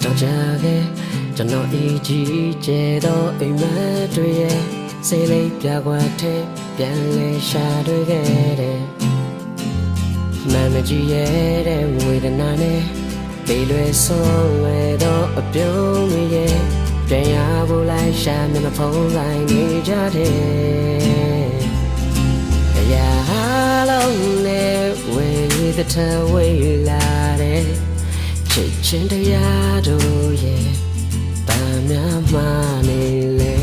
တော်ကြခဲ့ကျွန်တော်အကြီးကျယ်သောအိမ်မက်တွေရဲ့စိတ်လေးပြကွာတဲ့ပြန်လဲရှာတွေ့ခဲ့တယ်မမကြီးရဲ့တဲ့ဝေဒနာနဲ့ပေလွယ်ဆုံးလွယ်သောအပြုံးတွေရဲ့ပြန်ရဖို့လိုက်ရှာမျက်နှာဖုံးလိုက်နေကြတယ်အရာလုံးနဲ့ဝေသထဝေလာတဲ့ချစ်ချင်းတရားတို့ရဲ့ဗမ်းများမှနေလေ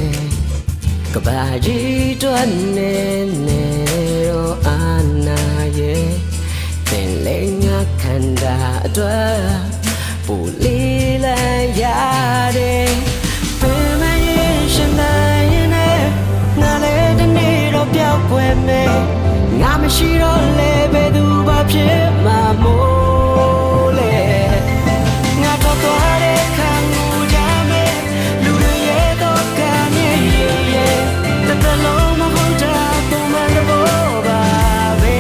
ကဘာကြီးတွန်းနေရောအာနာရဲ့သင်လေးငါခန္ဓာအတွက်ပူလီလာရတယ်ပင်မရင်ရှင်နိုင်နဲ့ငါလည်းတနေ့တော့ပြောက်ွယ်မယ်ငါမရှိတော့လေဘယ်သူမှဖြစ်မှာမို့လေငါတော့သွားတဲ့ခံမှုကြမယ်လူတွေရဲ့တော့ကံရဲ့တတလုံးမဟုတ်တာပုံမှန်တော့ပါပဲ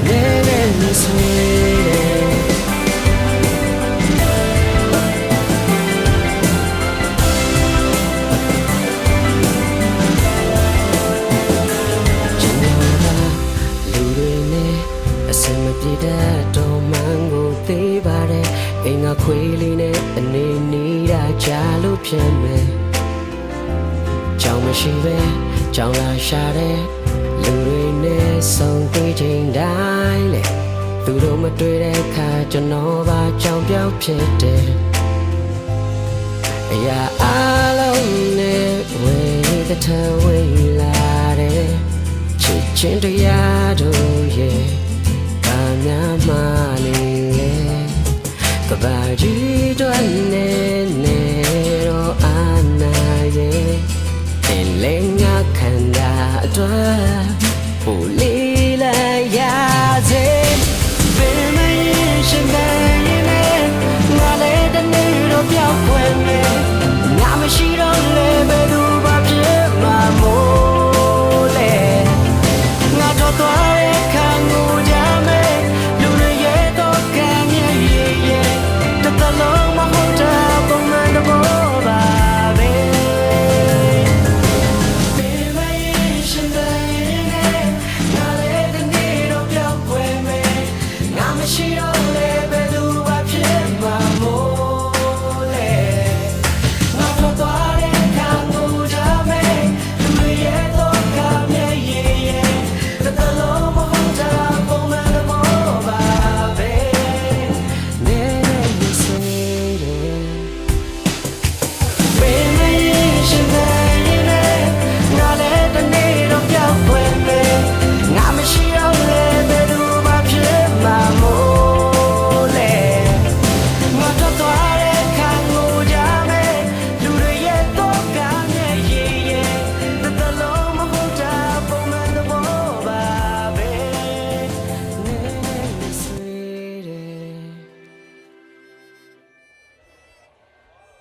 နေဆွေပြည်တဲ့တော်မှန်ကိုသိပါတယ်အိမ်ကခွေးလေးနဲ့အနေနေတာကြားလို့ဖြစ်မယ်ကြောင်မရှိပဲကြောင်လာရှာတဲ့လူတွေနဲ့ဆုံးတွေ့ချိန်တိုင်းလေသူတို့မတွေ့တဲ့အခါကျွန်တော်ပါကြောင်ပြောက်ဖြစ်တယ်အရာအလုံးနဲ့ဝေသထဝေလာတဲ့ချစ်ချင်းတရားတို့ရဲ့များမနေလေကဘာကြီးတွန်းနေတော့အာနာရဲ့တင်လေးငါခန္ဓာအတွက်ပူလီလာရစေဘယ်မရင်ရှင်တိုင်းနဲ့ငါလည်းတနေ့တော့ပြောက်ွယ်မယ်ငါမရှိတော့လေဘယ်သူမှဖြစ်မှာမို့လေငါတော့သွားတဲ့ခံကိုကြမယ်she don't